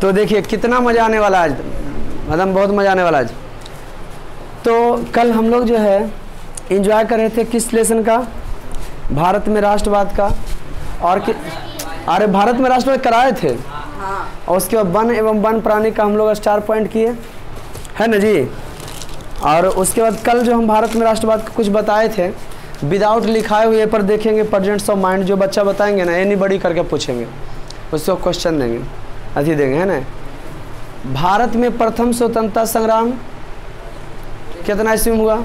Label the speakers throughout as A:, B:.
A: तो देखिए कितना मज़ा आने वाला आज, मतलब बहुत मज़ा आने वाला आज। तो कल हम लोग जो है एंजॉय कर रहे थे किस लेसन का, भारत में राष्ट्रवाद का, और अरे भारत में राष्ट्रवाद कराए थे, और उसके बाद वन एवं वन प्राणी का हम लोग स्टार पॉइंट किए, है ना जी। और उसके बाद कल जो हम भारत में राष्ट्रवाद को कुछ बताए थे विदाउट लिखाए हुए पर देखेंगे प्रेजेंट्स ऑफ माइंड, जो बच्चा बताएंगे ना एनी बड़ी करके पूछेंगे, उसको क्वेश्चन देंगे, अति देंगे, है ना। भारत में प्रथम स्वतंत्रता संग्राम कितना ईस्वी में हुआ?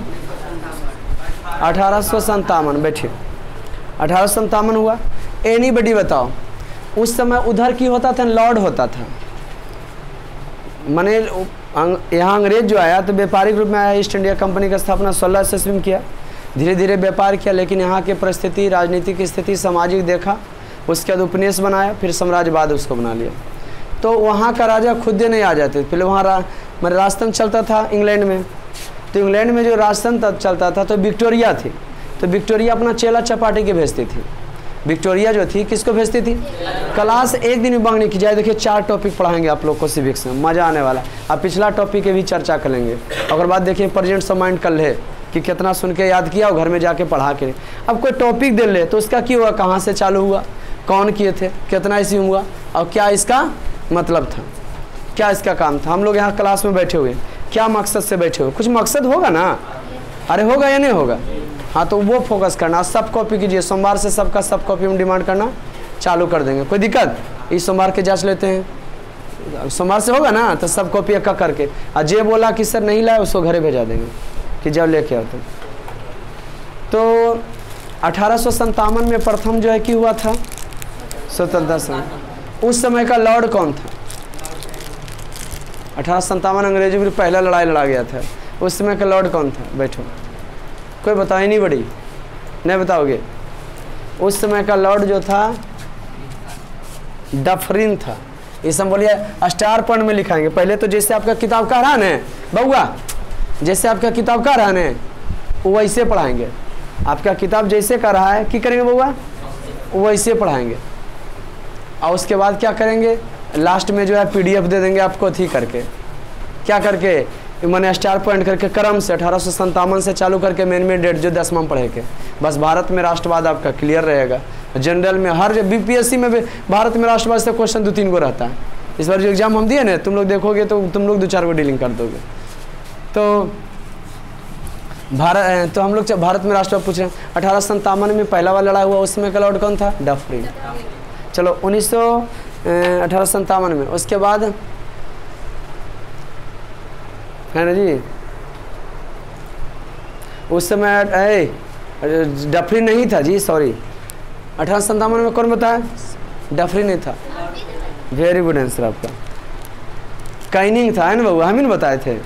A: 1857। बैठिए, 1857 हुआ। एनी बडी बताओ, उस समय उधर की होता था, लॉर्ड होता था, माने यहाँ अंग्रेज जो आया तो व्यापारिक रूप में आया। ईस्ट इंडिया कंपनी का स्थापना 1600 ईस्वी में किया, धीरे धीरे व्यापार किया, लेकिन यहाँ की परिस्थिति, राजनीतिक स्थिति, सामाजिक देखा, उसके बाद उपनिवेश बनाया, फिर साम्राज्यवाद उसको बना लिया। तो वहाँ का राजा खुद नहीं आ जाते, पहले वहाँ मतलब राजतंत्र चलता था इंग्लैंड में। तो इंग्लैंड में जो राजतंत्र चलता था तो विक्टोरिया थी, तो विक्टोरिया अपना चेला चपाटी के भेजती थी। विक्टोरिया जो थी किसको भेजती थी? क्लास एक दिन में बांगने की जाए। देखिए 4 टॉपिक पढ़ाएंगे आप लोग को सिविक्स में, मज़ा आने वाला। अब पिछला टॉपिक की भी चर्चा कर लेंगे, अगर बात देखिए प्रेजेंट्स ऑफ माइंड कल है कि कितना सुन के याद किया और घर में जाके पढ़ा के। अब कोई टॉपिक दे ले तो उसका क्या हुआ, कहाँ से चालू हुआ, कौन किए थे, कितना ईस्वी हुआ, और क्या इसका मतलब था, क्या इसका काम था। हम लोग यहाँ क्लास में बैठे हुए, क्या मकसद से बैठे हुए? कुछ मकसद होगा ना, अरे होगा या नहीं होगा? हाँ, तो वो फोकस करना, सब कॉपी कीजिए। सोमवार से सबका सब कॉपी में डिमांड करना चालू कर देंगे। कोई दिक्कत? इस सोमवार के जांच लेते हैं, सोमवार से होगा ना, तो सब कॉपी एक करके, और जे बोला कि सर नहीं लाए उसको घरे भेजा देंगे कि जब लेके आओ। तो 1857 में प्रथम जो है कि हुआ था स्वतंत्रता संग्राम। उस समय का लॉर्ड कौन था? 1857 अंग्रेजों की पहला लड़ाई लड़ा गया था, उस समय का लॉर्ड कौन था? बैठो, कोई बताए नहीं, बड़ी नहीं बताओगे? उस समय का लॉर्ड जो था डफरिन था। इस हम बोलिए स्टार पॉइंट में लिखाएंगे। पहले तो जैसे आपका किताब का रहा है बउआ, जैसे आपका किताब का रहा है वो वैसे पढ़ाएंगे। आपका किताब जैसे का रहा है कि करेंगे बउआ, वैसे पढ़ाएंगे। और उसके बाद क्या करेंगे, लास्ट में जो है PDF दे देंगे आपको, थी करके, क्या करके, मैंने स्टार पॉइंट करके क्रम से 1857 से चालू करके मेन डेट जो 10वां में पढ़े के। बस भारत में राष्ट्रवाद आपका क्लियर रहेगा। जनरल में हर BPSC में भी भारत में राष्ट्रवाद से क्वेश्चन 2-3 गो रहता है। इस बार जो एग्जाम हम दिए ना, तुम लोग देखोगे तो तुम लोग 2-4 गो डीलिंग कर दोगे। तो तो हम लोग भारत में राष्ट्रवाद पूछ रहे हैं। 1857 में पहला वाला लड़ाई हुआ, उसमें का लॉर्ड कौन था? डफरिन। चलो 1857 में, उसके बाद है ना जी, उस समय डफरिन नहीं था जी, सॉरी। 1857 में कौन बताया? डफरिन नहीं था। वेरी गुड आंसर आपका। कैनिंग था, है ना बाबू, हम ही बताए थे।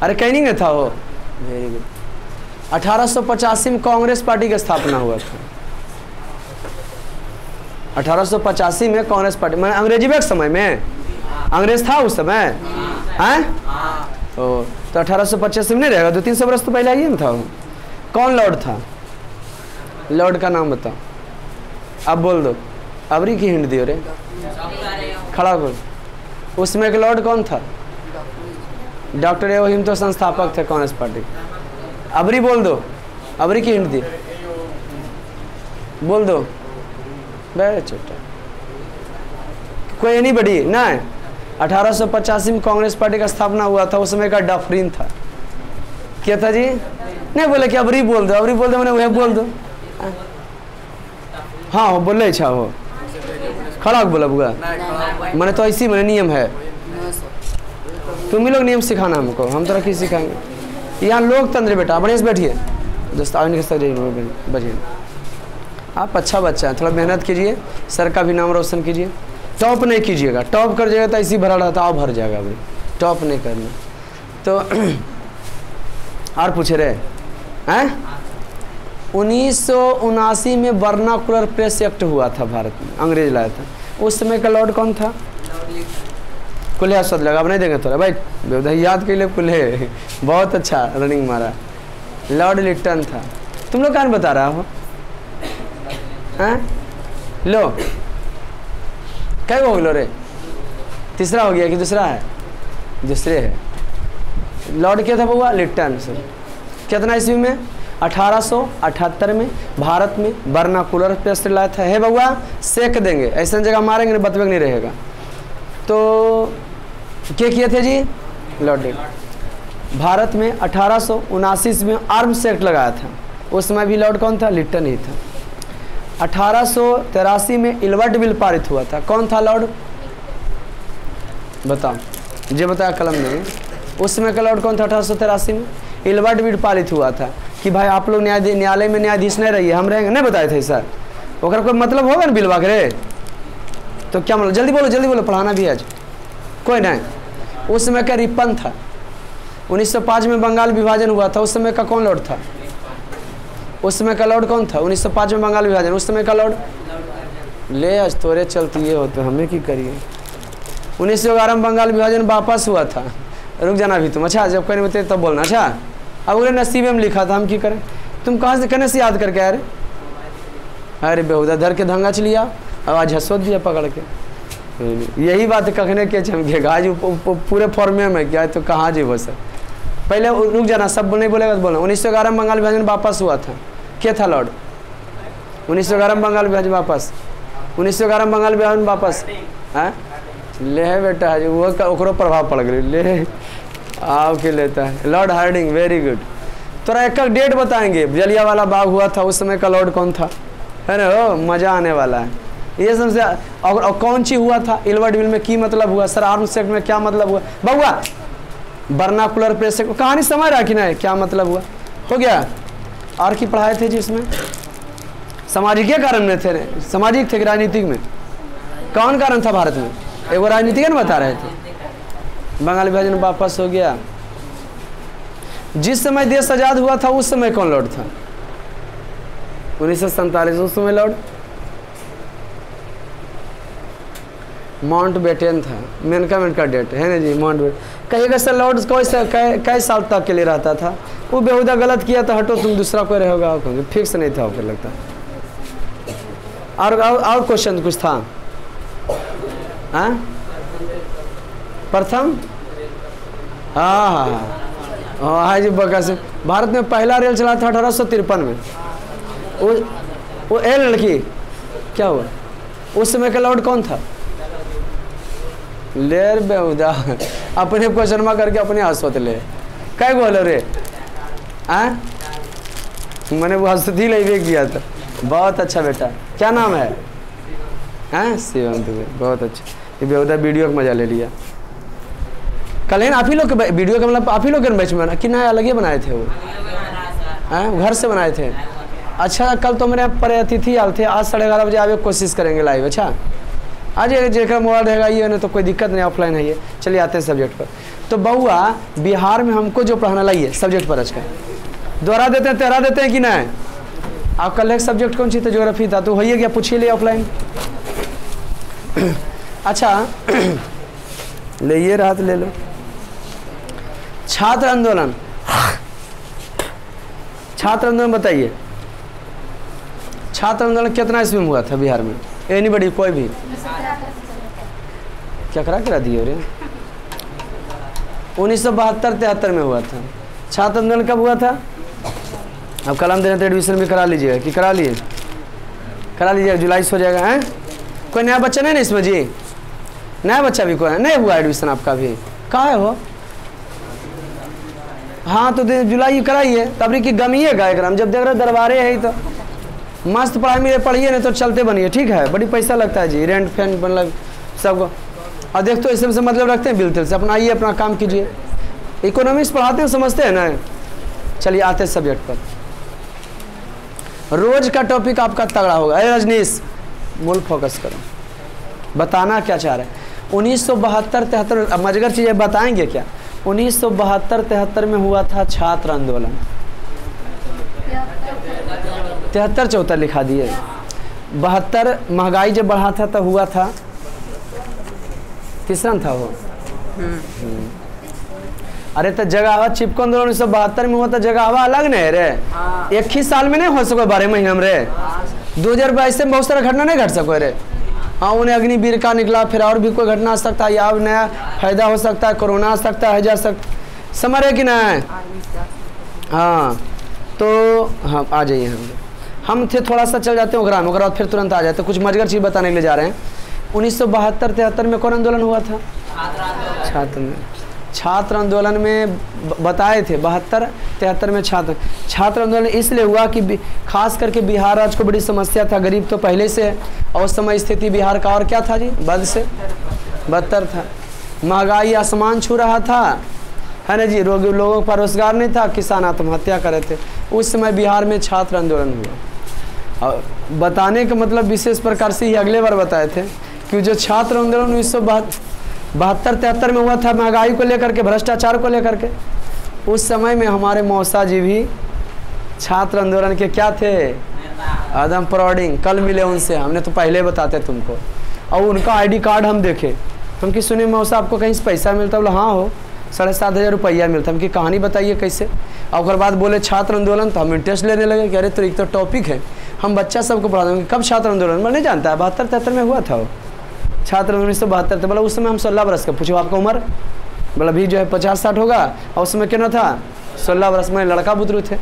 A: अरे कैनिंग था वो, वेरी गुड। 1885 में कांग्रेस पार्टी की स्थापना हुआ था। 1885 में कांग्रेस पार्टी, मैं अंग्रेजी के समय में, अंग्रेज था उस समय, हैं? तो 1885 में नहीं रहेगा, 200-300 वर्ष तो पहले ही ना था। कौन लॉर्ड था? लॉर्ड का नाम बताओ, अब बोल दो। अबरी की हिंट दियो रे, खड़ा कर। उसमें के लॉर्ड कौन था? डॉक्टर एवहिम तो संस्थापक थे कांग्रेस पार्टी। अबरी बोल दो, अबरी की हिंट दी, बोल दो। बड़े छोटा, कोई नहीं बड़ी ना। 1885 में कांग्रेस पार्टी का स्थापना हुआ था, उस समय का डफरिन था। क्या था जी? नहीं बोले कि अबरी बोल दो, अबरी बोल दो, मैंने वह बोल दो। हाँ हो बोले, अच्छा हो खड़ा बोला बुआ, मैंने तो ऐसी मैंने नियम है। तुम ही लोग नियम सिखाना हमको, हम तो रखी सिखाएंगे। यहाँ लोकतंत्र बेटा, बढ़िया से बैठिए दोस्त, बचिए। आप अच्छा बच्चा है, थोड़ा मेहनत कीजिए, सर का भी नाम रोशन कीजिए। टॉप नहीं कीजिएगा, टॉप कर जाएगा तो ऐसी भरा रहता, आप भर जाएगा। अभी टॉप नहीं करना। तो और पूछे रहे हैं, 1979 में वर्नाकुलर प्रेस एक्ट हुआ था भारत में, अंग्रेज लाया था। उस समय का लॉर्ड कौन था? कुल्हे शब्द लगा, अब नहीं देंगे थोड़ा भाई, याद के लिए कुल्हे, बहुत अच्छा रनिंग मारा। लॉर्ड लिटन था। तुम लोग कौन बता रहा हो? हैं? लो क्या हो गलो रे? तीसरा हो गया कि दूसरा है? दूसरे है। लॉर्ड क्या था बउआ? लिप्टन से। कितना ईस्वी में? 1878 में भारत में वर्नाकुलर पेस्ट लाया था। है बउआ? सेक देंगे, ऐसा जगह मारेंगे नहीं, बतवेग नहीं रहेगा। तो क्या किए थे जी? Lord Lipton. भारत में 1879 में आर्म्स एक्ट लगाया था, उस समय भी लॉर्ड कौन था? लिप्टन ही था। 1883 में इल्बर्ट बिल पारित हुआ था, कौन था लॉर्ड? बताओ, मुझे बताया कलम नहीं। उस समय का लॉर्ड कौन था? 1883 में इल्बर्ट बिल पारित हुआ था कि भाई आप लोग न्यायालय में न्यायाधीश नहीं रहिए, हम रहेंगे। नहीं बताए थे सर? ओकर कोई मतलब होगा ना बिलवा करे? तो क्या मतलब? जल्दी बोलो, पढ़ाना भी आज कोई नहीं। उस समय का रिपन था। 1905 में बंगाल विभाजन हुआ था, उस समय का कौन लॉर्ड था? उस समय का लॉर्ड कौन था? 1905 में बंगाल विभाजन, उस समय का लॉर्ड ले आज तोरे चलती ये होते, हमें की करिए। 1911 में बंगाल विभाजन वापस हुआ था। रुक जाना भी तुम। अच्छा, जब कहने तब बोलना। अच्छा, अब उन्हें नसीबे में लिखा था, हम की करें? तुम कहाँ से कहने से याद करके आ रहे? अरे बेहुदा धर के धंगा चलिया, अब आज हंसोत दिया पकड़ के। यही बात कखने के चमकेगा आज पूरे फॉर्मे में क्या है, तो कहाँ जी वो सर? पहले रुक जाना, सब नहीं बोलेगा तो बोलना। 1911 में बंगाल विभाजन वापस हुआ था, क्या था लॉर्ड? 1911 में बंगाल विभाजन वापस, 1911 में बंगाल विभाजन वापस। हाँ ले है बेटा, आज वो ओकरो प्रभाव पड़ गई। ले आओ के लेता है लॉर्ड हार्डिंग, वेरी गुड। थोड़ा एक डेट बताएंगे, जलियांवाला बाग हुआ था, उस समय का लॉर्ड कौन था? है ना? ओ मज़ा आने वाला है ये सबसे। और कौन सी हुआ था? इल्बर्ट बिल में की मतलब हुआ? सर आर्म्स एक्ट में क्या मतलब हुआ? बउआ वर्नाकुलर प्रेस कहानी समझ रहा कि नहीं? क्या मतलब हुआ? हो गया। और की पढ़ाए थे जी इसमें? सामाजिक के कारण में थे? सामाजिक थे कि राजनीतिक में? कौन कारण था भारत में? एगो राजनीतिक ने बता रहे थे। बंगाल विभाजन वापस हो गया। जिस समय देश आजाद हुआ था उस समय कौन लॉर्ड था? 1947। उस समय लॉर्ड माउंटबेटन था। मेनका डेट है ना जी? माउंटबेटन कहिएगा सर लॉर्ड कई साल तक के लिए रहता था? वो बेहुदा गलत किया तो हटो तुम, दूसरा कोई रहेगा, फिक्स नहीं था, फिर लगता। और क्वेश्चन कुछ था? हाँ प्रथम, हाँ जी बका से भारत में पहला रेल चला था 1853 में। वो ए लड़की क्या हुआ? उस समय का लॉर्ड कौन था? लेर बेहुदा अपने क्वेश्चन में करके अपने हंसोत ले क्या बोलो रे? मैंने वो हंसती ले किया था। बहुत अच्छा बेटा, क्या नाम है? शिवम दुबे, बहुत अच्छा। ये बेहुदा वीडियो का मजा ले लिया। कल है ना आप ही लोग के वीडियो का मतलब आप ही लोग के बैच में कि ना अलग ही बनाए थे? वो घर से बनाए थे? अच्छा, कल तो मेरे पर अतिथि आए थे, आज 11:30 बजे आवे कोशिश करेंगे लाइव। अच्छा आज जेकर मोबाइल रहेगा ये ना तो कोई दिक्कत नहीं, ऑफलाइन है ये। चलिए आते हैं सब्जेक्ट पर। तो बउआ बिहार में हमको जो पढ़ाना लाइए सब्जेक्ट पर, अच्छा दोहरा देते हैं, तहरा देते हैं कि नहीं? आप कल एक सब्जेक्ट कौन सी था? ज्योग्राफी था, तो होइए क्या पूछिए ले ऑफलाइन। अच्छा ले ये राहत ले लो। छात्र आंदोलन, छात्र आंदोलन बताइए, छात्र आंदोलन कितना ईस्वी में हुआ था बिहार में? एनीबडी, कोई भी? क्या करा दिए रे? 1972-73 में हुआ था। छात्र आंदोलन कब हुआ था? अब कलम देना तो एडमिशन भी करा लीजिएगा कि करा लिए? करा लीजिएगा, जुलाई से हो जाएगा। हैं कोई नया बच्चा नहीं ना इसमें जी? नया बच्चा भी कोई नहीं हुआ एडमिशन आपका भी? कहाँ है वो? हाँ तो जुलाई कराइए, तब की गमिएगा एकदम। जब देख रहे दरबारे है तो मस्त पढ़ाई में पढ़िए, नहीं तो चलते बनिए, ठीक है? बड़ी पैसा लगता है जी, रेंट फैन मतलब सबको। और देख तो इससे मतलब रखते हैं बिल तिल से, अपना आइए अपना काम कीजिए। इकोनॉमिक्स पढ़ाते हैं, समझते हैं ना? चलिए आते हैं सब्जेक्ट पर। रोज का टॉपिक आपका तगड़ा होगा। अरे रजनीश बोल, फोकस करो, बताना क्या चाह रहे हैं। 1972-73 मजगर चीज़ें बताएंगे क्या? 1972-73 में हुआ था छात्र आंदोलन। 73-74 लिखा दिए। 72 महंगाई जब बढ़ा था तब हुआ था। तीसरा था वो। अरे तो जगह चिपको आंदोलन 1972 में हुआ था, जगह अलग नहीं रे। एक ही साल में नहीं हो सको, 12 महीने में रे। 2022 में बहुत सारा घटना नहीं घट सको रे। हाँ उन्हें अग्निवीर का निकला, फिर और भी कोई घटना आ सकता है, या नया फायदा हो सकता है, कोरोना आ सकता है, जा सकता समझ रहे कि ना है। हाँ तो हाँ आ जाइए, हम थे थोड़ा सा चल जाते हैं ओकरा में, ओकरा बाद फिर तुरंत आ जाते हैं। कुछ मजगर चीज़ बताने के लिए जा रहे हैं। 1972-73 में कौन आंदोलन हुआ था? छात्र आंदोलन में बताए थे 72-73 में छात्र आंदोलन इसलिए हुआ कि खास करके बिहार राज्य को बड़ी समस्या था, गरीब तो पहले से है, और उस समय स्थिति बिहार का और क्या था जी, बद से बदतर था, महंगाई आसमान छू रहा था, है ना जी, लोगों पर रोजगार नहीं था, किसान आत्महत्या कर रहे थे। उस समय बिहार में छात्र आंदोलन हुआ। और बताने का मतलब विशेष प्रकार से ही अगले बार बताए थे कि जो छात्र आंदोलन 1972-73 में हुआ था, महंगाई को लेकर के, भ्रष्टाचार को लेकर के, उस समय में हमारे मौसा जी भी छात्र आंदोलन के क्या थे, आदम प्रोडिंग। कल मिले उनसे, हमने तो पहले बताते तुमको, और उनका आईडी कार्ड हम देखे, हम कि सुने मौसा आपको कहीं से पैसा मिलता? बोला हाँ हो, 7,500 रुपया मिलता। हम की कहानी बताइए कैसे। और उसके बाद बोले छात्र आंदोलन, तो हम इंटरेस्ट लेने लगे कि अरे तो एक तो टॉपिक है, हम बच्चा सबको पढ़ा देंगे। कब छात्र आंदोलन? मैं नहीं जानता है, 72-73 में हुआ था वो छात्र 1972 थे। बोला उस समय हम 16 बरस का। पूछो आपका उम्र? बोला अभी जो है 50-60 होगा, और उस समय क्या था, 16 बरस में लड़का बुतरू थे।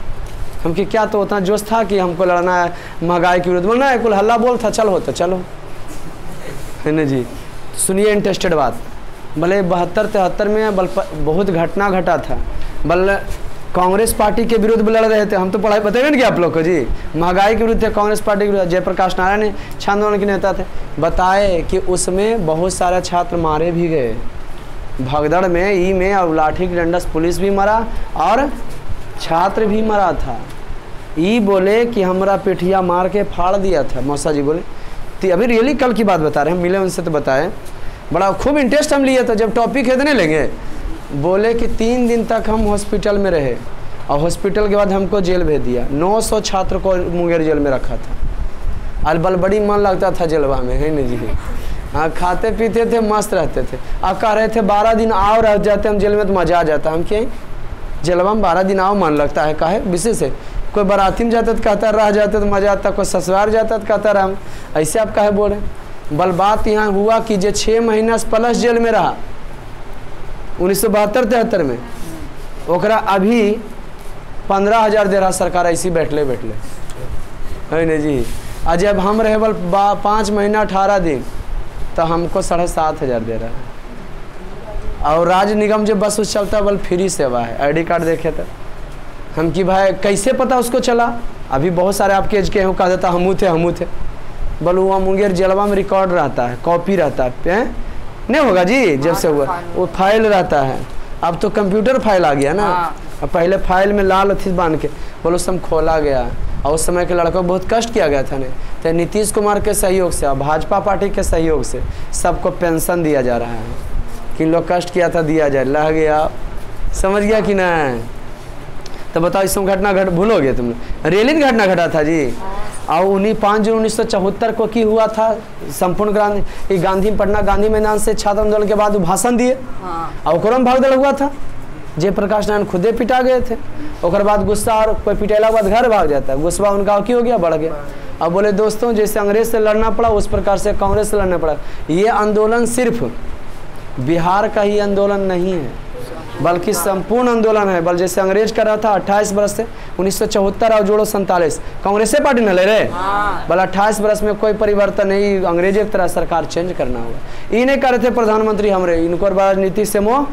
A: हम कि क्या तो उतना जोश था कि हमको लड़ना है महंगाई के विरुद्ध? बोलना है कुल हल्ला बोल था, चलो तो चलो, है ना जी। सुनिए इंटरेस्टेड बात। भले 72-73 में बहुत घटना घटा था, बल कांग्रेस पार्टी के विरुद्ध लड़ रहे थे। हम तो पढ़ाई बताएंगे ना कि आप लोग को जी, महंगाई के विरुद्ध थे, कांग्रेस पार्टी के विरुद्ध। जयप्रकाश नारायण आंदोलन के नेता थे। बताए कि उसमें बहुत सारे छात्र मारे भी गए, भगदड़ में, ई में, और लाठी की डंडा से पुलिस भी मरा और छात्र भी मरा था। ई बोले कि हमारा पिठिया मार के फाड़ दिया था। मौसा जी बोले, अभी रियली कल की बात बता रहे हैं, मिले उनसे तो बताए, बड़ा खूब इंटरेस्ट हम लिए थे। जब टॉपिक है तो नहीं लेंगे। बोले कि 3 दिन तक हम हॉस्पिटल में रहे, और हॉस्पिटल के बाद हमको जेल भेज दिया। 900 छात्र को मुंगेर जेल में रखा था। अलबल बड़ी मन लगता था जेलवा में, है ना जी। हाँ खाते पीते थे, मस्त रहते थे। अब कह रहे थे 12 दिन आओ रह जाते हम जेल में तो मज़ा आ जाता। हम क्या जेलवा में 12 दिन आओ मन लगता है, काहे विशेष है। कोई बाराती में जाता तो कहता रह जाते तो मज़ा आता, कोई ससुराल जाता तो कहता रहा। ऐसे आप काहे बोले? बल बात यहाँ हुआ कि जो 6 महीना से प्लस जेल में रहा 1972-73 में, ओकरा अभी 15,000 दे रहा सरकार, ऐसी बैठले है ना जी। और जब हम रहे बल 5 महीना 18 दिन तो हमको 7,500 दे रहा है। और राज्य निगम जब बस उस चलता बल फ्री सेवा है, आईडी कार्ड देखे तो हम कि भाई कैसे पता उसको चला? अभी बहुत सारे आपके एज के कहा देता हमू थे। बल हुआ मुंगेर जेलवा में रिकॉर्ड रहता है, कॉपी रहता है, नहीं होगा जी। जब से हुआ वो फाइल रहता है, अब तो कंप्यूटर फाइल आ गया ना। अब पहले फाइल में लाल थी बांध के, बोलो सब खोला गया। और उस समय के लड़कों को बहुत कष्ट किया गया था नहीं तो नीतीश कुमार के सहयोग से और भाजपा पार्टी के सहयोग से सबको पेंशन दिया जा रहा है। किन लोग कष्ट किया था दिया जाए, लह गया, समझ गया कि ना। तो बताओ इस घटना भूलोगे तुम? रेलिंग घटना घटा था जी। और 5 जून 1974 को की हुआ था संपूर्ण गांधी पटना गांधी मैदान से छात्र आंदोलन के बाद भाषण दिए। और ओकरो में भागदड़ हुआ था। जयप्रकाश नारायण खुदे पिटा गए थे। और बाद गुस्सा, और कोई पिटेला के बाद घर भाग जाता है, गुस्सा उनका की हो गया, बढ़ गया। अब बोले दोस्तों जैसे अंग्रेज से लड़ना पड़ा उस प्रकार से कांग्रेस से लड़ना पड़ा। ये आंदोलन सिर्फ बिहार का ही आंदोलन नहीं है बल्कि संपूर्ण आंदोलन है। बल जैसे अंग्रेज कर रहा था 28 वर्ष से 1974 और जोड़ो 47 कांग्रेस पार्टी न ले रहे बल 28 वर्ष में कोई परिवर्तन नहीं, अंग्रेजों की तरह सरकार चेंज करना होगा। ये नहीं कर रहे थे प्रधानमंत्री हमरे, इनको राजनीति से मोह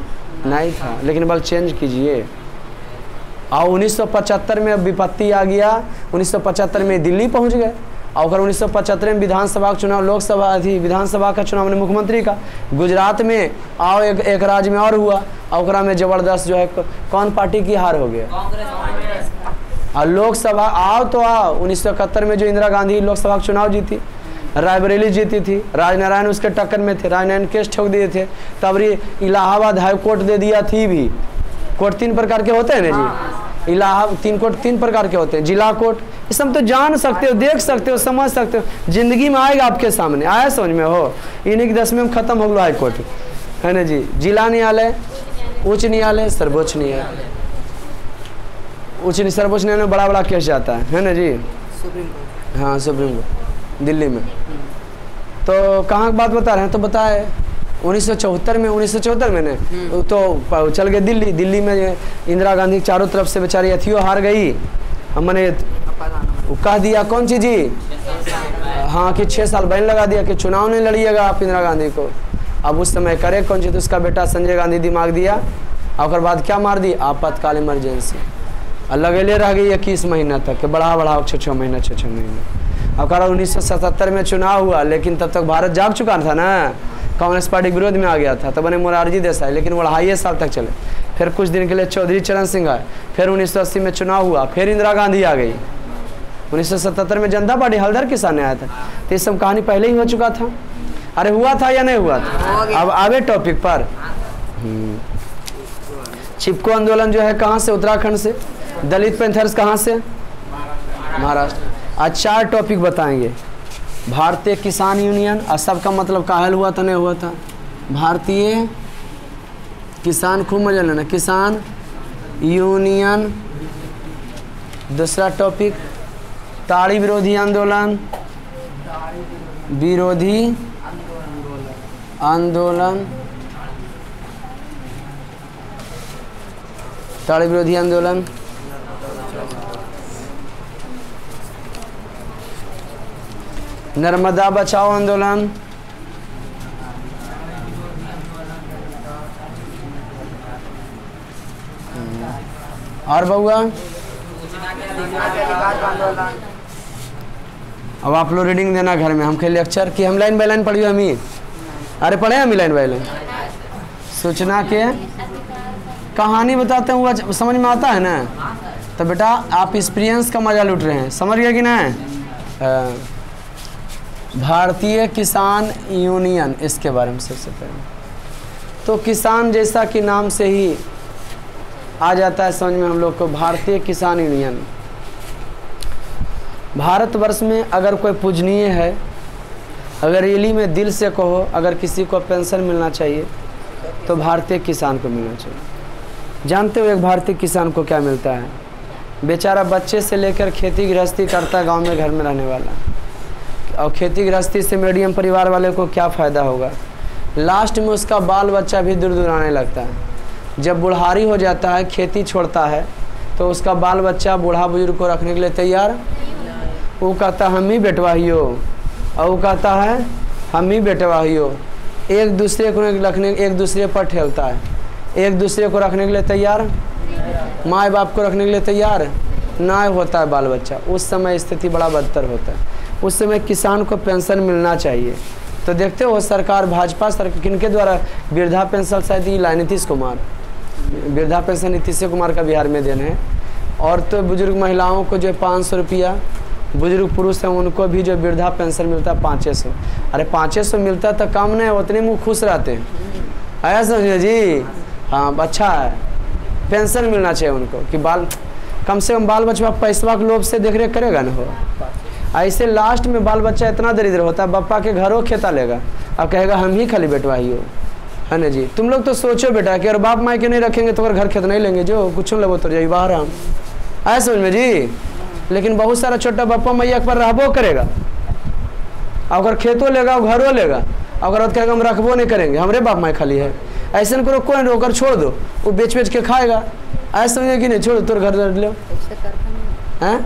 A: नहीं था, लेकिन बल चेंज कीजिए। और 1975 में विपत्ति आ गया, 1975 में दिल्ली पहुंच गए। और 1975 में विधानसभा का चुनाव, लोकसभा थी, विधानसभा का चुनाव ने मुख्यमंत्री का गुजरात में और एक राज्य में और हुआ। और में जबरदस्त जो है कौन पार्टी की हार हो गया। और लोकसभा आओ तो आओ 1971 में जो इंदिरा गांधी लोकसभा का चुनाव जीती, रायबरेली जीती थी, राजनारायण उसके टक्कर में थे, राजनारायण केस ठोक दिए थे। तब इलाहाबाद हाई कोर्ट दे दिया थी भी। कोर्ट 3 प्रकार के होते हैं ना जी, इलाहाबाद 3 कोर्ट 3 प्रकार के होते हैं, जिला कोर्ट, ये सब तो जान सकते हो, देख सकते हो, समझ सकते हो, जिंदगी में आएगा आपके सामने, आया समझ में हो। इन्हीं की 10वीं में खत्म हो गया हाई कोर्ट, है ना जी। जिला न्यायालय, उच्च न्यायालय, सर्वोच्च न्यायालय। सर्वोच्च न्यायालय में बड़ा बड़ा केस जाता है ना जी। हाँ सुप्रीम कोर्ट दिल्ली में। तो कहाँ की बात बता रहे हैं, तो बताए 1974 में, 1974 में ने तो चल गए दिल्ली। दिल्ली में इंदिरा गांधी चारों तरफ से बेचारी अथियो हार गई। हमने कह दिया कौन चीज जी, हाँ कि 6 साल बैन लगा दिया कि चुनाव नहीं लड़िएगा आप इंदिरा गांधी को। अब उस समय करे कौन चीज, तो उसका बेटा संजय गांधी दिमाग दिया और बाद क्या मार दी, आपातकाल इमरजेंसी। और लगेले रह गई 21 महीना तक, बढ़ा 6 महीना 6 महीना। अब कह रहा 1977 में चुनाव हुआ, लेकिन तब तक भारत जाग चुका था ना, कांग्रेस पार्टी विरोध में आ गया था, तब बने मोरारजी देसाई, लेकिन वो 2.5 साल तक चले। फिर कुछ दिन के लिए चौधरी चरण सिंह आए, फिर 1980 में चुनाव हुआ, फिर इंदिरा गांधी आ गई। 1977 में जनता पार्टी हल्दर के सामने आया था। तो ये सब कहानी पहले ही हो चुका था। अरे हुआ था या नहीं हुआ था? अब आवे टॉपिक पर। चिपको आंदोलन जो है कहाँ से, उत्तराखंड से। दलित पैंथर्स कहाँ से, महाराष्ट्र। आज 4 टॉपिक बताएंगे। भारतीय किसान यूनियन, और सबका मतलब काहल हुआ था नहीं हुआ था, भारतीय किसान, खूब मजा लेना, किसान यूनियन। दूसरा टॉपिक ताड़ी विरोधी आंदोलन, विरोधी आंदोलन, ताड़ी विरोधी आंदोलन। नर्मदा बचाओ आंदोलन, और बउआ अब आप लोग रीडिंग देना घर में, हम खेल लेक्चर कि हम लाइन बाय लाइन पढ़ियो। हम ही अरे पढ़े हम लाइन बाय लाइन। सूचना के कहानी बताते हैं, वो समझ में आता है ना। तो बेटा आप एक्सपीरियंस का मजा लूट रहे हैं, समझ गए कि नहीं। भारतीय किसान यूनियन, इसके बारे में सबसे पहले तो किसान जैसा कि नाम से ही आ जाता है समझ में हम लोग को, भारतीय किसान यूनियन। भारतवर्ष में अगर कोई पूजनीय है, अगर रियली में दिल से कहो, अगर किसी को पेंशन मिलना चाहिए तो भारतीय किसान को मिलना चाहिए। जानते हो एक भारतीय किसान को क्या मिलता है? बेचारा बच्चे से लेकर खेती गृहस्थी करता है, गांव में घर में रहने वाला, और खेती गृहस्थी से मीडियम परिवार वाले को क्या फ़ायदा होगा? लास्ट में उसका बाल बच्चा भी दूर दूर आने लगता है। जब बुढ़ारी हो जाता है, खेती छोड़ता है, तो उसका बाल बच्चा बूढ़ा बुजुर्ग को रखने के लिए तैयार, वो कहता है हम ही बेटवाहियो, और वो कहता है हम ही बेटवाहियो। एक दूसरे को रखने, एक दूसरे पर ठेलता है, एक दूसरे को रखने के लिए तैयार, माँ बाप को रखने के लिए तैयार ना होता है बाल बच्चा। उस समय स्थिति बड़ा बदतर होता है। उस समय किसान को पेंशन मिलना चाहिए। तो देखते हो सरकार, भाजपा सरकार किनके द्वारा वृद्धा पेंशन, शायद ये नीतीश कुमार, वृद्धा पेंशन नीतीश कुमार का बिहार में देना है। और तो बुजुर्ग महिलाओं को जो 500 रुपया, बुजुर्ग पुरुष हैं उनको भी जो वृद्धा पेंशन मिलता है 500। अरे 500 मिलता तो कम नहीं, उतने मुँह खुश रहते हैं, ऐसा समझिए जी। हाँ अच्छा है, पेंशन मिलना चाहिए उनको कि बाल कम से कम बाल बच्चा पैसा के लोभ से देख रेख करेगा ना हो। ऐसे लास्ट में बाल बच्चा इतना दरिद्र होता है, बप्पा के घरों खेता लेगा और कहेगा हम ही खाली बेटवाही हो, है ना जी। तुम लोग तो सोचो बेटा कि अगर बाप माँ के नहीं रखेंगे तो घर खेत नहीं लेंगे, जो कुछ लगो तो जाइए बाहर हम, ऐसा समझ में जी। लेकिन बहुत सारा छोटा बप्पा मैया पर रहबो करेगा, अगर खेतों लेगा घरों लेगा, अगर कहेगा हम रखबो नहीं करेंगे, हमारे बाप माँ खाली है, ऐसे न करो, कोई रोकर छोड़ दो, वो बेच बेच के खाएगा, ऐसा समझे कि नहीं, छोड़ तोर घर लो हैं।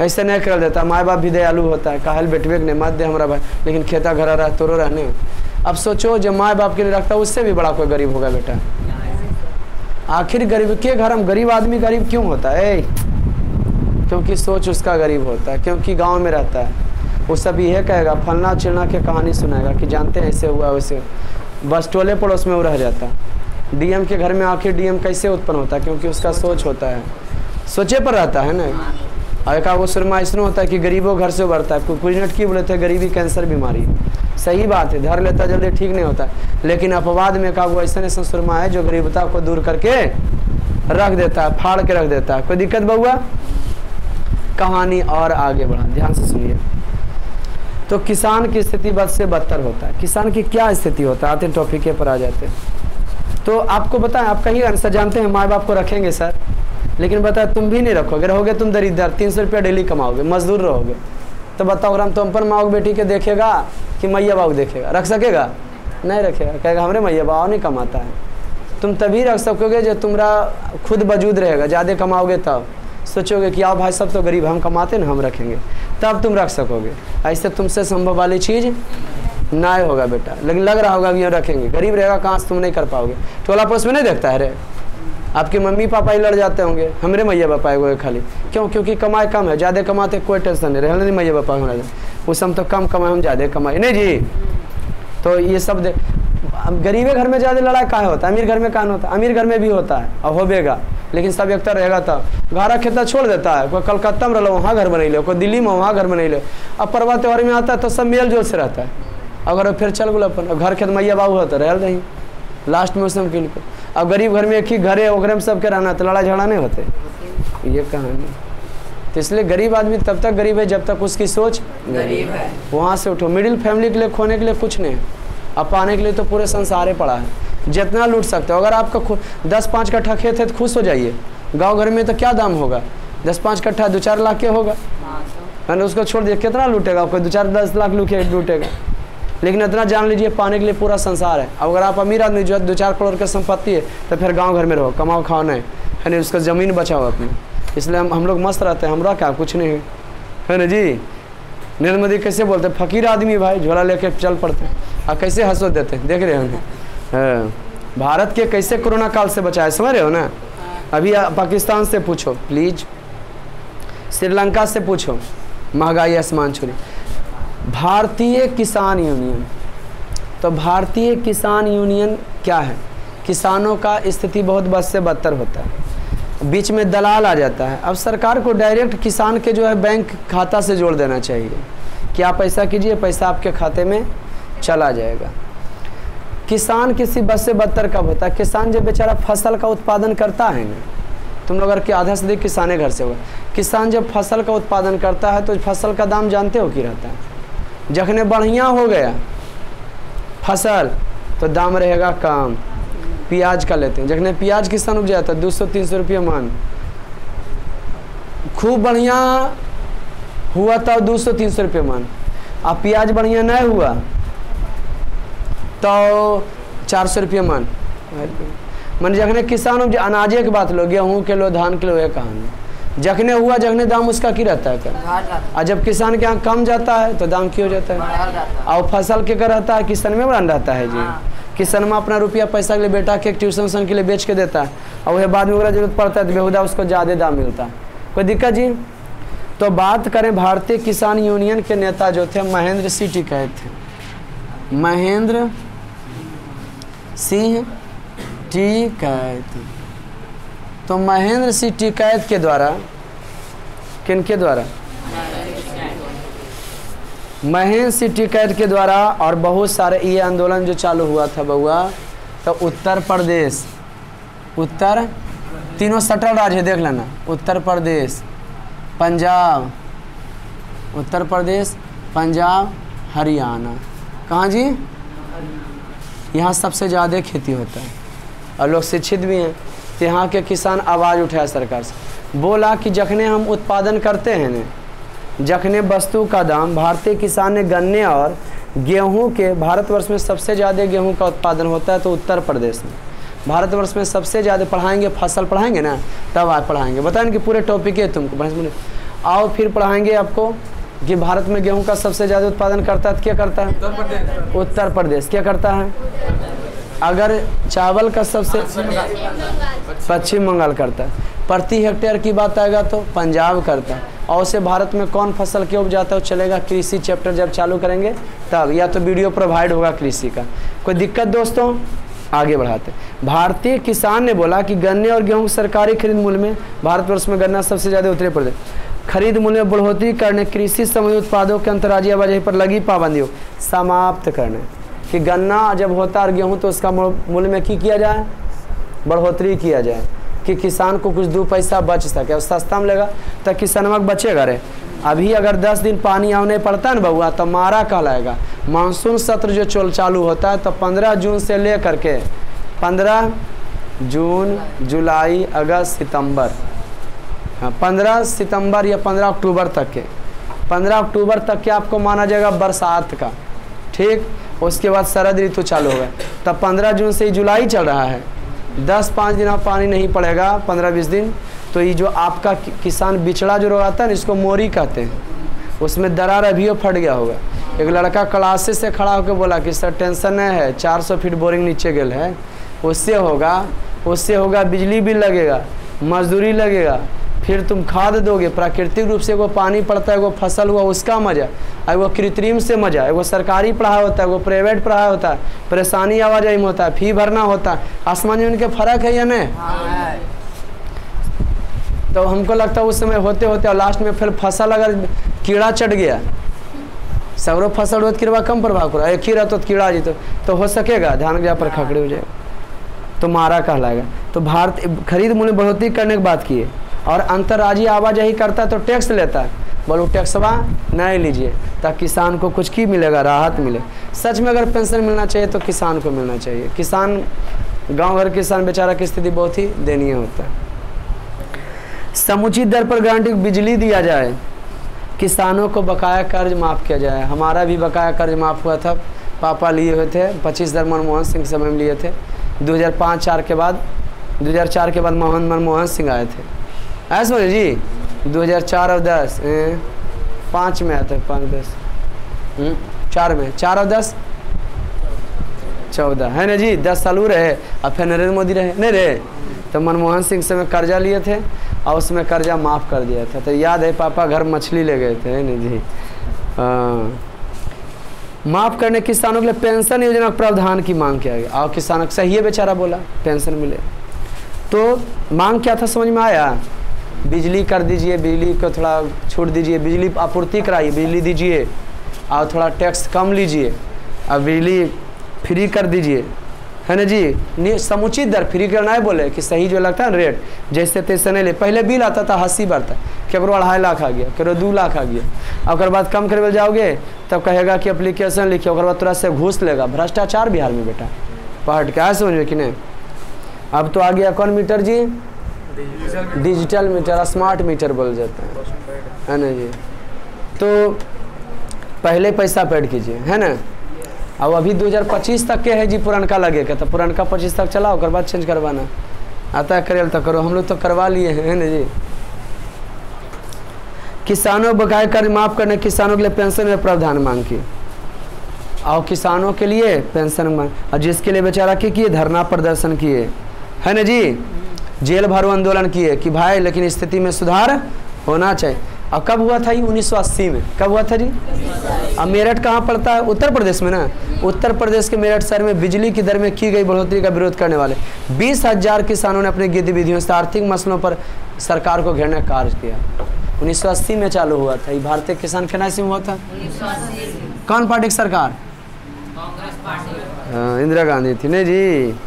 A: ऐसे नहीं कर देता, माँ बाप भी दयालु होता है, कहल बेटवे ने मत दे हमारा भाई, लेकिन खेता घर रहा तोरो रहने। अब सोचो जब माँ बाप के नहीं रखता उससे भी बड़ा कोई गरीब होगा बेटा। आखिर गरीब के घर हम, गरीब आदमी गरीब क्यों होता है? क्योंकि सोच उसका गरीब होता है, क्योंकि गांव में रहता है। वो सब यह कहेगा, फलना चिलना के कहानी सुनाएगा कि जानते हैं ऐसे हुआ वैसे, बस टोले पड़ोस में वो रह जाता। डीएम के घर में आखिर डीएम कैसे उत्पन्न होता है? क्योंकि उसका सोच होता है, सोचे पर रहता है ना। और एक वो सुरमा इसमें होता है कि गरीबों घर से उभरता है। कुछ मिनट की बोले थे गरीबी कैंसर बीमारी, सही बात है, धर लेता जल्दी ठीक नहीं होता, लेकिन अपवाद में का वो ऐसा सुरमा है जो गरीबता को दूर करके रख देता है, फाड़ के रख देता है। कोई दिक्कत बउआ? कहानी और आगे बढ़ा, ध्यान से सुनिए। तो किसान की स्थिति बद से बदतर होता है। किसान की क्या स्थिति होता है, आते टॉपिक के पर आ जाते हैं। तो आपको बताएं, आप कहीं आंसर जानते हैं माँ बाप को रखेंगे सर, लेकिन बताए तुम भी नहीं रखोगे, रहोगे तुम दरिद्र, 300 रुपया डेली कमाओगे, मजदूर रहोगे, तो बताओ राम, तुम पर माँ बेटी के देखेगा कि मैया बाबू देखेगा? रख सकेगा? नहीं रखेगा, कहेगा हमरे मैया बाबू नहीं कमाता है। तुम तभी रख सकोगे जब तुम्हारा खुद वजूद रहेगा, ज़्यादा कमाओगे तब सोचोगे कि आओ भाई सब तो गरीब, हम कमाते ना हम रखेंगे, तब तुम रख सकोगे। ऐसे तुमसे संभव वाली चीज़ ना होगा बेटा। लेकिन लग रहा होगा कि ये रखेंगे, गरीब रहेगा कहाँ से तुम नहीं कर पाओगे। टोला पोस में नहीं देखता है रे, आपके मम्मी पापा ही लड़ जाते होंगे, हमरे मैया बापा है वो खाली क्यों? क्योंकि कमाए कम है, ज़्यादा कमाते कोई टेंशन नहीं रहे, नहीं मैया बापा होना उस हम तो कम कमाए हम ज़्यादा कमाए नहीं जी। तो ये सब गरीबे घर में ज़्यादा लड़ाई कहाँ होता है, अमीर घर में कहाँ होता है? अमीर घर में भी होता है और होबेगा, लेकिन सब एक तरह रहेगा। तब घारा खेता छोड़ देता है, कोई कलकत्ता में रह लो वहाँ घर बना लो, कोई दिल्ली में वहाँ घर बना लो। अब पर्वा त्यौहार में आता है तो सब मेल जोल से रहता है। अगर फिर चल गो अपन घर खेत मैया बाबू होता रह नहीं लास्ट में उसमें किल को। अब गरीब घर में एक ही घर है, ओकरे में सबके रहना तो लड़ाई झगड़ा नहीं होते, ये कहानी। तो इसलिए गरीब आदमी तब तक गरीब है जब तक उसकी सोच गरीब है। वहाँ से उठो। मिडिल फैमिली के लिए खोने के लिए कुछ नहीं है, अब पाने के लिए तो पूरे संसार पड़ा है, जितना लूट सकते हो। अगर आपका 10-5 कट्ठा खेत है तो खुश हो जाइए। गांव घर में तो क्या दाम होगा, 10-5 कट्ठा 2-4 लाख के होगा, है ना? उसको छोड़ दिए कितना लूटेगा, कोई 2-4-10 लाख लूटेगा। लेकिन इतना जान लीजिए पाने के लिए पूरा संसार है। अब अगर आप अमीर आदमी जो 2-4 करोड़ की संपत्ति है तो फिर गाँव घर में रहो, कमाओ खाओ नहीं, है ना? उसका ज़मीन बचाओ अपनी। इसलिए हम लोग मस्त रहते हैं, हमरा क्या कुछ नहीं है ना जी। नरेंद्र मोदी कैसे बोलते, फकीर आदमी भाई झोला लेके चल पड़ते और कैसे हंसो देते, देख रहे हो भारत के कैसे कोरोना काल से बचाए, समझ रहे हो ना। अभी पाकिस्तान से पूछो प्लीज, श्रीलंका से पूछो, महंगाई आसमान छुरी। भारतीय किसान यूनियन, तो भारतीय किसान यूनियन क्या है? किसानों का स्थिति बहुत बद से बदतर होता है, बीच में दलाल आ जाता है। अब सरकार को डायरेक्ट किसान के जो है बैंक खाता से जोड़ देना चाहिए कि आप ऐसा कीजिए, पैसा आपके खाते में चला जाएगा। किसान किसी बद से बदतर कब होता है? किसान जब बेचारा फसल का उत्पादन करता है ना, तुम लोग अगर कि आधा से अधिक किसाने घर से होगा। किसान जब फसल का उत्पादन करता है तो फसल का दाम जानते हो कि रहता है, जखने बढ़िया हो गया फसल तो दाम रहेगा कम। प्याज का लेते हैं, जखने प्याज किसान उपजाया था 200-300 रुपये मन, खूब बढ़िया हुआ था 200-300 रुपये मन। अब प्याज बढ़िया नहीं हुआ तो 400 रुपये मन। मैंने जखने किसान उपजा, अनाजे की बात लो, गेहूँ के लो, धान के लो, ये कहानी। जखने हुआ जखने दाम उसका की रहता है क्या? और जब किसान के यहाँ कम जाता है तो दाम क्यों जाता है? और फसल के क्या रहता है? किसान में बन रहता है जी। किसान में अपना रुपया पैसा के लिए बेटा के ट्यूशन के लिए बेच के देता है और वह बाद में जरूरत पड़ता है तो बेहुदा उसको ज़्यादा दाम मिलता है। कोई दिक्कत जी? तो बात करें भारतीय किसान यूनियन के नेता जो थे महेंद्र सिंह टिकैत थे, महेंद्र सिंह टिकैत। तो महेंद्र सिंह टिकैत के द्वारा, किनके द्वारा? महेंद्र सिंह टिकैत के द्वारा और बहुत सारे ये आंदोलन जो चालू हुआ था बउआ, तो उत्तर प्रदेश, उत्तर तीनों सटल राज्य देख लेना, उत्तर प्रदेश, पंजाब, उत्तर प्रदेश, पंजाब, हरियाणा। कहाँ जी? यहाँ सबसे ज़्यादा खेती होता है और लोग शिक्षित भी हैं। तो यहाँ के किसान आवाज़ उठाया सरकार से, बोला कि जखने हम उत्पादन करते हैं न, जखने वस्तु का दाम, भारतीय किसान ने गन्ने और गेहूं के, भारतवर्ष में सबसे ज़्यादा गेहूं का उत्पादन होता है तो उत्तर प्रदेश में। भारतवर्ष में सबसे ज़्यादा पढ़ाएंगे, फसल पढ़ाएंगे ना, तब आप पढ़ाएंगे, बताएं कि पूरे टॉपिक है तुमको। आओ फिर पढ़ाएंगे आपको कि भारत में गेहूं का सबसे ज़्यादा उत्पादन करता है, क्या करता है? उत्तर प्रदेश। क्या करता है? अगर चावल का सबसे, पश्चिम बंगाल करता है। प्रति हेक्टेयर की बात आएगा तो पंजाब करता है। और से भारत में कौन फसल क्यों उपजाता है चलेगा, कृषि चैप्टर जब चालू करेंगे तब, या तो वीडियो प्रोवाइड होगा कृषि का। कोई दिक्कत दोस्तों? आगे बढ़ाते। भारतीय किसान ने बोला कि गन्ने और गेहूं सरकारी खरीद मूल्य में, भारतवर्ष में गन्ना सबसे ज़्यादा उत्तरी प्रदेश, खरीद मूल्य में बढ़ोतरी करने, कृषि संबंधी उत्पादों के अंतर्राज्यीय आवाजाही पर लगी पाबंदियों समाप्त करने। कि गन्ना जब होता है और गेहूँ तो उसका मूल्य में किया जाए, बढ़ोतरी किया जाए कि किसान को कुछ 2 पैसा बच सके। और सस्ता में लेगा तो किसानवा बचेगा रे। अभी अगर 10 दिन पानी आने पड़ता है ना बउआ तो मारा कहलाएगा। मानसून सत्र जो चालू होता है तो 15 जून से ले करके 15 जून, जुलाई, अगस्त, सितंबर, हाँ 15 सितंबर या 15 अक्टूबर तक के 15 अक्टूबर तक के आपको माना जाएगा बरसात का, ठीक। उसके बाद शरद ऋतु चालू होगा, तब 15 जून से जुलाई चल रहा है, 10-5 दिन आप पानी नहीं पड़ेगा, 15-20 दिन, तो ये जो आपका किसान बिचड़ा जो रोगाता है ना, इसको मोरी कहते हैं, उसमें दरार अभी फट गया होगा। एक लड़का क्लासेस से खड़ा होकर बोला कि सर टेंशन नहीं है, 400 फीट बोरिंग नीचे गेल है, उससे होगा बिजली बिल लगेगा, मजदूरी लगेगा, फिर तुम खाद दोगे, प्राकृतिक रूप से वो पानी पड़ता है, वो फसल हुआ उसका मजा, और वो कृत्रिम से मजा, वो सरकारी पढ़ाई होता है, वो प्राइवेट पढ़ाई होता है, परेशानी आवाजाही में होता है, फी भरना होता है, आसमान में उनके फर्क है या नहीं? तो हमको लगता है उस समय होते होते और लास्ट में फिर फसल अगर कीड़ा चढ़ गया, सगरों फसल हो कीड़ा कम प्रभाव करो, एक ही रहता तो कीड़ा जी तो हो सकेगा, धान के पर खखड़े हो जाएगा तो मारा कहलाएगा। तो भारत खरीद मूल्य बढ़ोतरी करने की बात की है, और अंतर्राज्यीय आवाजाही करता है तो टैक्स लेता है, बोलो टैक्सवा नहीं लीजिए, ताकि किसान को कुछ की मिलेगा, राहत मिले। सच में अगर पेंशन मिलना चाहिए तो किसान को मिलना चाहिए। किसान गांव घर किसान बेचारा की स्थिति बहुत ही दयनीय होता है। समुचित दर पर गारंटी बिजली दिया जाए, किसानों को बकाया कर्ज माफ़ किया जाए। हमारा भी बकाया कर्ज माफ़ हुआ था, पापा लिए हुए थे 25 मनमोहन सिंह समय में लिए थे, 2005-4 के बाद 2004 के बाद मनमोहन सिंह आए थे, ऐसा बोले जी 2004 और 10 5 में आए थे, 5-10 4 में 4 और 10 14 है ना जी, 10 साल रहे, अब फिर नरेंद्र मोदी रहे नहीं रहे, तो मनमोहन सिंह से में कर्जा लिए थे और उसमें कर्जा माफ़ कर दिया था। तो याद है पापा घर मछली ले गए थे, है ना जी। माफ़ करने किसानों के लिए पेंशन योजना प्रावधान की मांग किया गया, और किसानों सही है बेचारा बोला पेंशन मिले, तो मांग क्या था समझ में आया? बिजली कर दीजिए, बिजली को थोड़ा छूट दीजिए, बिजली आपूर्ति कराइए, बिजली दीजिए, और थोड़ा टैक्स कम लीजिए, और बिजली फ्री कर दीजिए, है ना जी। समुचित दर फ्री करना है, बोले कि सही जो लगता है ना रेट जैसे तैसे नहीं ले। पहले बिल आता था 80 बढ़ता, केकरो 2.5 लाख आ गया, केकरो 2 लाख आ गया, और बाद कम करवे जाओगे तब कहेगा कि एप्लीकेशन लिखिए, और बाद तुरंत से घूस लेगा। भ्रष्टाचार बिहार में बेटा पहाड़ क्या समझ में कि नहीं। अब तो आ गया कौन मीटर जी? डिजिटल मीटर, स्मार्ट मीटर बोल जाते हैं, है ना जी। तो पहले पैसा पेड कीजिए, है ना। अब अभी 2025 तक के है जी, पुरनका लगेगा, तो पुरनका 25 तक चलाओ, कर बाद चेंज करवाना आता है, करेल तो करो, हम लोग तो करवा लिए हैं, है ना जी। किसानों बकाया कर्ज माफ करने, किसानों के लिए पेंशन में प्रावधान मांग की, और किसानों के लिए पेंशन मांग, और जिसके लिए बेचारा किए धरना प्रदर्शन किए, है ना जी, जेल भरो आंदोलन किए कि भाई लेकिन स्थिति में सुधार होना चाहिए। और कब हुआ था ये? 1980 में। कब हुआ था जी? अब मेरठ कहाँ पड़ता है? उत्तर प्रदेश में ना। उत्तर प्रदेश के मेरठ शहर में बिजली की दर में की गई बढ़ोतरी का विरोध करने वाले 20,000 किसानों ने अपनी गतिविधियों से आर्थिक मसलों पर सरकार को घेरने का कार्य किया। 1980 में चालू हुआ था। ये भारतीय किसान केनासी में हुआ था? कौन पार्टी की सरकार? हाँ, इंदिरा गांधी थी नहीं जी,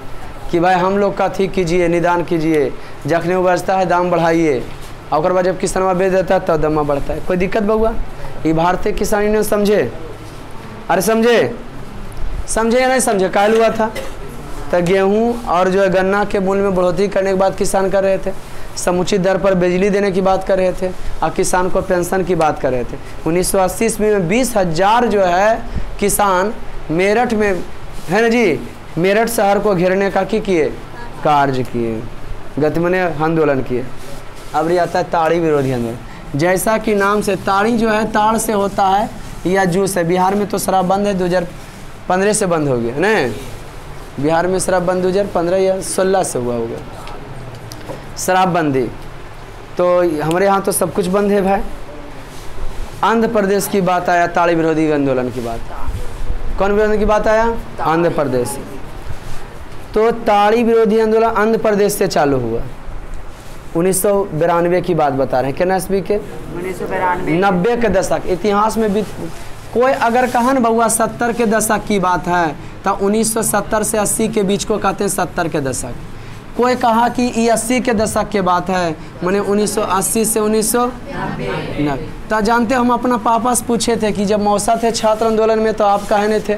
A: कि भाई हम लोग का थी कीजिए, निदान कीजिए, जखने उपजता है दाम बढ़ाइए, और बाद जब किसानवा बेच देता है तब दमा बढ़ता है। कोई दिक्कत बउआ? ये भारतीय किसान यूनियन समझे? अरे समझे या नहीं समझे? कायल हुआ था तो गेहूं और जो है गन्ना के मूल्य में बढ़ोतरी करने के बाद किसान कर रहे थे, समुचित दर पर बिजली देने की बात कर रहे थे, और किसान को पेंशन की बात कर रहे थे। 1980 ईस्वी में 20,000 जो है किसान मेरठ में, है ना जी, मेरठ शहर को घेरने का किए कार्य किए, गतिमने आंदोलन किए। अब आता है ताड़ी विरोधी आंदोलन। जैसा कि नाम से, ताड़ी जो है ताड़ से होता है या जूस है। बिहार में तो शराब बंद है, 2015 से बंद हो गया नहीं, बिहार में शराब बंद 2015 या 16 से हुआ होगा शराब बंदी। तो हमारे यहाँ तो सब कुछ बंद है भाई। आंध्र प्रदेश की बात आया, ताड़ी विरोधी आंदोलन की बात। कौन विरोधी की बात आया? आंध्र प्रदेश। तो ताड़ी विरोधी आंदोलन आंध्र प्रदेश से चालू हुआ। 1992 की बात बता रहे हैं, क्या ईस्वी के? 1990 के दशक। इतिहास में भी कोई अगर कहा न बउआ 70 के दशक की बात है तो 1970 से 80 के बीच को कहते हैं 70 के दशक। कोई कहा कि ये 80 के दशक के बात है, मैंने 1980 से 1990। तो जानते हम अपना पापा से पूछे थे कि जब मौसा थे छात्र आंदोलन में तो आप कहे नहीं थे?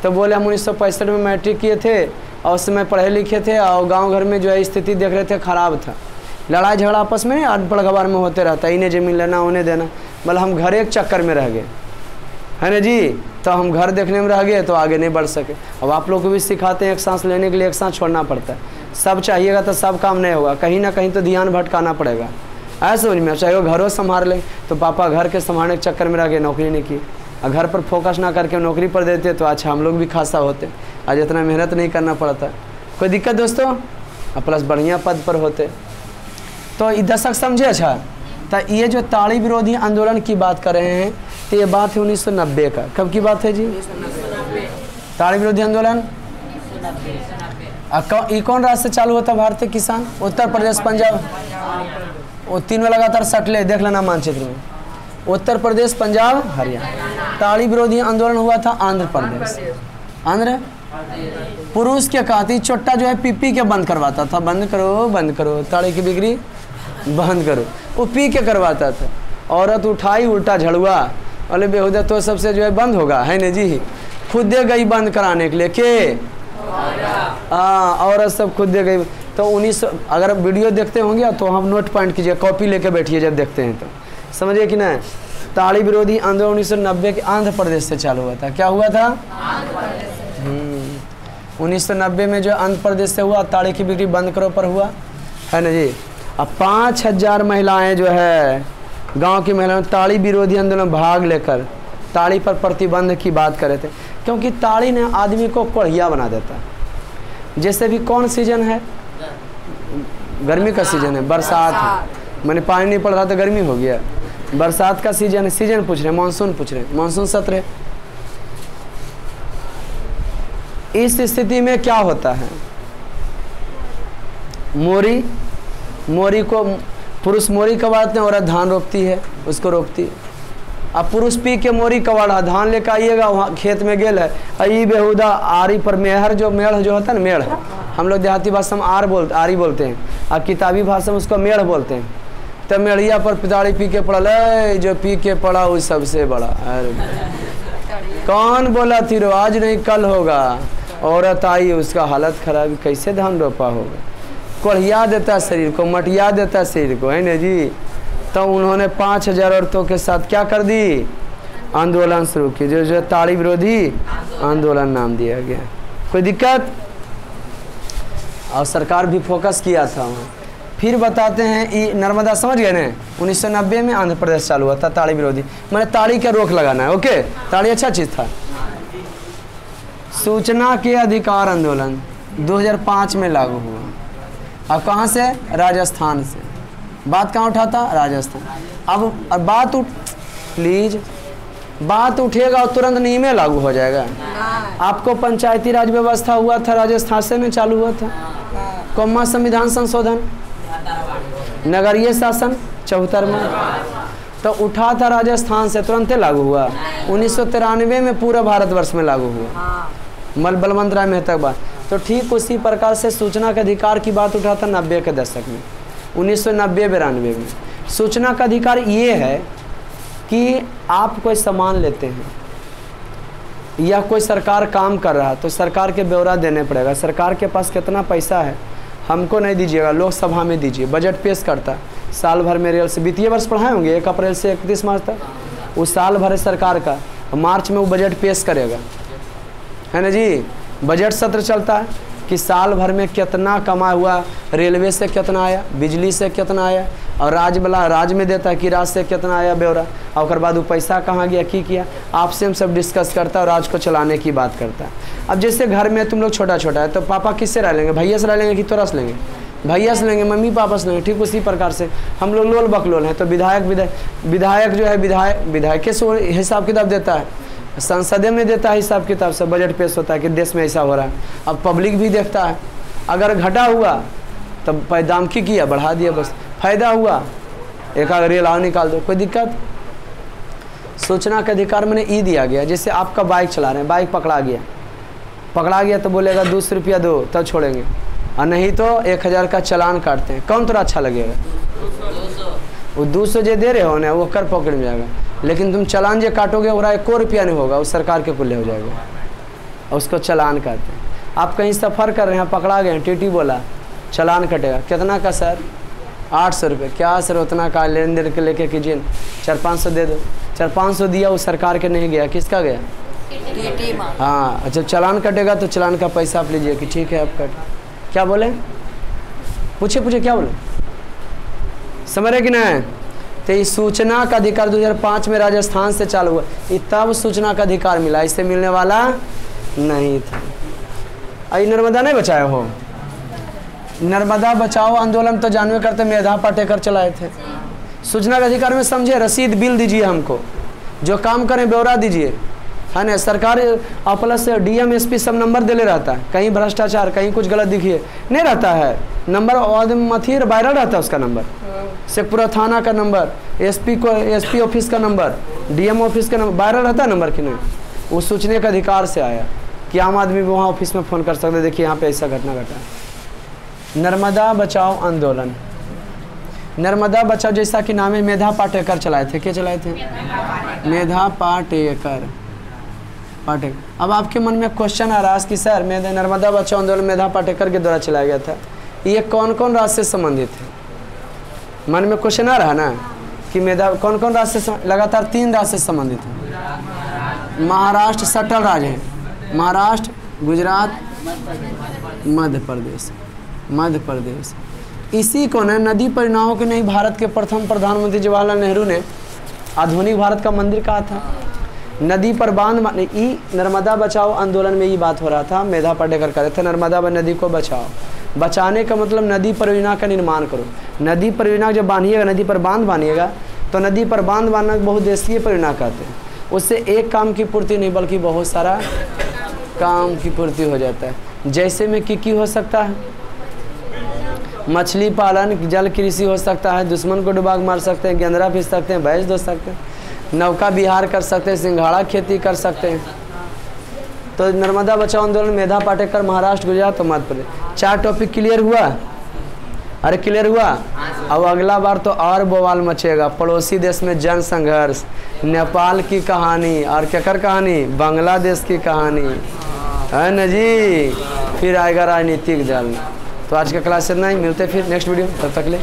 A: तो बोले हम 1965 में मैट्रिक किए थे और उस समय पढ़े लिखे थे, और गांव घर में जो है स्थिति देख रहे थे ख़राब था, लड़ाई झगड़ा आपस में अनपढ़ गवार में होते रहता, इन्हें जमीन लेना उन्हें देना। मतलब हम घर एक चक्कर में रह गए, है ना जी। तो हम घर देखने में रह गए तो आगे नहीं बढ़ सके। अब आप लोग को भी सिखाते हैं, एक सांस लेने के लिए एक सांस छोड़ना पड़ता है। सब चाहिएगा तो सब काम नहीं होगा, कहीं ना कहीं तो ध्यान भटकाना पड़ेगा। ऐसे समझ में, चाहे वो घरों संभाल लें तो पापा घर के संभालने के चक्कर में रह गए, नौकरी नहीं की। और घर पर फोकस ना करके नौकरी पर देते तो अच्छा हम लोग भी खासा होते, आज इतना मेहनत नहीं करना पड़ता। कोई दिक्कत दोस्तों? और प्लस बढ़िया पद पर होते। तो ये दशक समझे। अच्छा, तो ये जो ताड़ी विरोधी आंदोलन की बात कर रहे हैं तो ये बात है 1990 का। कब की बात है जी? ताड़ी विरोधी आंदोलन ये कौन राज्य से चालू होता? भारतीय किसान, उत्तर प्रदेश, पंजाब, वो तीन में लगातार सटले, देख लेना मानचित्र में। उत्तर प्रदेश, पंजाब, हरियाणा। ताड़ी विरोधी आंदोलन हुआ था आंध्र प्रदेश। आंध्र पुरुष के कहती चोट्टा जो है पी के बंद करवाता था, बंद करो ताड़ी की बिक्री बंद करो, वो पी के करवाता था। औरत उठाई उल्टा झड़ुआ, अरे बेहुदा तो सबसे जो है बंद होगा, है ना जी। खुद दे गई बंद कराने के लिए, के औरत सब खुद दे गई। तो 1900, अगर वीडियो देखते होंगे तो हम नोट पॉइंट कीजिए, कॉपी लेके बैठिए जब देखते हैं तो, समझिए कि नहीं। ताड़ी विरोधी आंदोलन 1990 के आंध्र प्रदेश से चालू हुआ था। क्या हुआ था? 1990 में जो आंध्र प्रदेश से हुआ, ताड़ी की बिक्री बंद करो पर हुआ, है ना जी। अब 5000 महिलाएं जो है, गांव की महिलाएं ताड़ी विरोधी आंदोलन में भाग लेकर ताड़ी पर प्रतिबंध की बात कर रहे थे, क्योंकि ताड़ी ने आदमी को कोढ़िया बना देता है। जैसे भी कौन सीजन है? गर्मी का सीजन है, बरसात है, मैंने पानी नहीं पड़ रहा तो गर्मी हो गया। बरसात का सीजन है, सीजन पूछ रहे, मानसून पूछ रहे, मानसून सत्र है। इस स्थिति में क्या होता है? मोरी को पुरुष मोरी कबाड़ते हैं, औरत धान रोपती है, उसको रोकती है। अब पुरुष पी के मोरी कबाड़ा, धान लेकर आइएगा, वहाँ खेत में गेल है, अई बेहुदा आरी पर मेहर जो मेढ़ जो होता है ना, मेढ़, हम लोग देहाती भाषा में आरी बोलते हैं, अब किताबी भाषा में उसको मेढ़ बोलते हैं। तो मेढ़िया पर पिताड़ी पी के पड़ा, जो पी के पड़ा वो सबसे बड़ा। अरे कौन बोला थी रो, आज नहीं कल होगा। औरत आई, उसका हालत खराब, कैसे धान रोपा होगा। कोढ़िया देता शरीर को, मटिया देता शरीर को, है ना जी। तो उन्होंने 5000 औरतों के साथ क्या कर दी? आंदोलन शुरू की, जो ताड़ी विरोधी आंदोलन नाम दिया गया। कोई दिक्कत? और सरकार भी फोकस किया था वहाँ। फिर बताते हैं, ये नर्मदा समझ गए ना, 1990 में आंध्र प्रदेश चालू हुआ था ताड़ी विरोधी, मैंने ताड़ी का रोक लगाना है। ओके, ताड़ी अच्छा चीज़ था। सूचना के अधिकार आंदोलन 2005 में लागू हुआ। अब कहाँ से? राजस्थान से। बात कहाँ उठाता? राजस्थान। अब बात बात उठेगा और तुरंत नियम लागू हो जाएगा। आपको पंचायती राज व्यवस्था हुआ था, राजस्थान से में चालू हुआ था। कौमा संविधान संशोधन, नगरीय शासन 74 में, तो उठा था राजस्थान से, तुरंत लागू हुआ। 1993 में पूरा भारतवर्ष में लागू हुआ, बलवंत राय मेहता की बात। तो ठीक उसी प्रकार से सूचना के अधिकार की बात उठा था 90 के दशक में, 1990-92 में। सूचना का अधिकार ये है कि आप कोई सामान लेते हैं या कोई सरकार काम कर रहा है तो सरकार के ब्यौरा देने पड़ेगा। सरकार के पास कितना पैसा है हमको नहीं दीजिएगा, लोकसभा में दीजिए। बजट पेश करता है साल भर में, रेल से वित्तीय वर्ष पढ़ाए होंगे 1 अप्रैल से 31 मार्च तक, वो साल भर है सरकार का, मार्च में वो बजट पेश करेगा, है ना जी। बजट सत्र चलता है कि साल भर में कितना कमा हुआ, रेलवे से कितना आया, बिजली से कितना आया, और राज्य में देता है कि राज्य से कितना आया ब्यौरा, और उसके बाद वो पैसा कहाँ गया, की किया, आपसे हम सब डिस्कस करता है और राज्य को चलाने की बात करता है। अब जैसे घर में तुम लोग छोटा है तो पापा किससे रह लेंगे? भैया से रह लेंगे कि तोरा से लेंगे? भैया से लेंगे, मम्मी पापा से लेंगे। ठीक उसी प्रकार से हम लोग लोल बकलोल हैं, तो विधायक जो है विधायक से हिसाब किताब देता है, संसद में देता है हिसाब किताब से, बजट पेश होता है कि देश में ऐसा हो रहा है। अब पब्लिक भी देखता है, अगर घटा हुआ तब दाम की किया, बढ़ा दिया, बस फायदा हुआ एक आग रेल आओ निकाल दो, कोई दिक्कत। सूचना का अधिकार मैंने ई दिया गया, जैसे आपका बाइक चला रहे हैं, बाइक पकड़ा गया तो बोलेगा 200 रुपया दो तब छोड़ेंगे, और नहीं तो 1000 का चालान काटते हैं। कौन थोड़ा अच्छा लगेगा? वो 200 जो दे रहे हो ना वो कर पॉकेट में जाएगा, लेकिन तुम चालान जो काटोगे वो 1 रुपया नहीं होगा, वो सरकार के कुल्ले हो जाएगा, और उसको चालान काटते हैं। आप कहीं सफ़र कर रहे हैं, पकड़ा गए, टीटी बोला चालान कटेगा, कितना का सर? 800 रुपये। क्या सर उतना का लेन देन के लेके कीजिए, 400-500 दे दो। 400-500 दिया, वो सरकार के नहीं गया, किसका गया? हाँ, अच्छा चालान कटेगा तो चालान का पैसा आप लीजिए कि ठीक है आप कट। क्या बोले? पूछे क्या बोले? समझ रहे कि नहीं? तो इस सूचना का अधिकार 2005 में राजस्थान से चालू हुआ, तब सूचना का अधिकार मिला, इससे मिलने वाला नहीं था। आई नर्मदा नहीं बचाए हो? नर्मदा बचाओ आंदोलन तो जानवे करते मेधा पाटेकर चलाए थे। सूचना का अधिकार में समझे, रसीद बिल दीजिए हमको, जो काम करें ब्यौरा दीजिए, है ना। सरकार प्लस DM SP सब नंबर दे ले रहता है, कहीं भ्रष्टाचार कहीं कुछ गलत दिखिए नहीं रहता है, नंबर मथी वायरल रहता है उसका नंबर, शेखपुरा थाना का नंबर, SP ऑफिस का नंबर, DM ऑफिस का नंबर वायरल रहता है नंबर कि नहीं। वो सूचने का अधिकार से आया कि आम आदमी भी वहाँ ऑफिस में फ़ोन कर सकते, देखिए यहाँ पे ऐसा घटना घटा है। नर्मदा बचाओ आंदोलन, नर्मदा बचाओ जैसा कि नाम है, मेधा पाटेकर चलाए थे। क्या चलाए थे? मेधा पाटेकर। अब आपके मन में क्वेश्चन आ रहा है कि सर नर्मदा बचाओ आंदोलन मेधा पाटेकर के द्वारा चलाया गया था, ये कौन कौन राज्य से संबंधित है? मन में क्वेश्चन आ रहा है ना कि मेधा कौन कौन राज्य से, लगातार 3 राज्य से संबंधित है। महाराष्ट्र सटल राज्य है, महाराष्ट्र, गुजरात, मध्य प्रदेश। इसी को न नदी परियोजनाओं के नहीं भारत के प्रथम प्रधानमंत्री जवाहरलाल नेहरू ने आधुनिक भारत का मंदिर कहा था। नदी पर बांध, नर्मदा बचाओ आंदोलन में ये बात हो रहा था, मेधा पाटेकर कर रहे थे नर्मदा नदी को बचाओ। बचाने का मतलब नदी परियोजना का निर्माण करो। नदी परियोजना जब बांधिएगा, नदी पर बांध बांधिएगा, तो नदी पर बांध बांधना बहुउद्देशीय परियोजना कहते हैं। उससे एक काम की पूर्ति नहीं बल्कि बहुत सारा काम की पूर्ति हो जाता है। जैसे में की हो सकता है, मछली पालन, जल कृषि हो सकता है, दुश्मन को डुबा मार सकते हैं, गेंदरा पीस सकते हैं, भैंस दो सकते हैं, नौका विहार कर सकते हैं, सिंघाड़ा खेती कर सकते हैं। तो नर्मदा बचाओ आंदोलन मेधा पाटेकर, महाराष्ट्र, गुजरात और मध्य प्रदेश। 4 टॉपिक क्लियर हुआ? अरे क्लियर हुआ? अब अगला बार तो और बवाल मचेगा। पड़ोसी देश में जन संघर्ष, नेपाल की कहानी और केकर कहानी, बांग्लादेश की कहानी, है ना जी। फिर आएगा राजनीतिक दल। तो आज का क्लास इतना ही, मिलते फिर नेक्स्ट वीडियो, तब तक ले।